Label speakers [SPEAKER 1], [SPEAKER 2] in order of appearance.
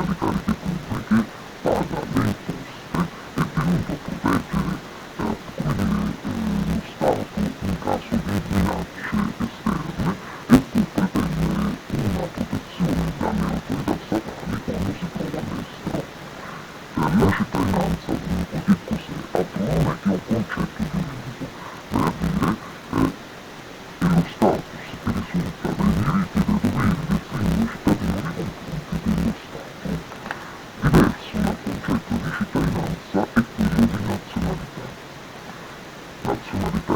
[SPEAKER 1] le cariche pubbliche, paga le imposte, è tenuto a proteggere lo Stato in caso di minacce esterne e può pretendere una protezione dalle autorità statali quando si trova all'estero. La cittadinanza dunque che cos'è? Altro non è che un concetto giuridico, vale a dire è lo status che risulta dai diritti e dai doveri del singolo cittadino nei confronti dello Stato. Diverso dal concetto di cittadinanza è quello di nazionalità. Nazionalità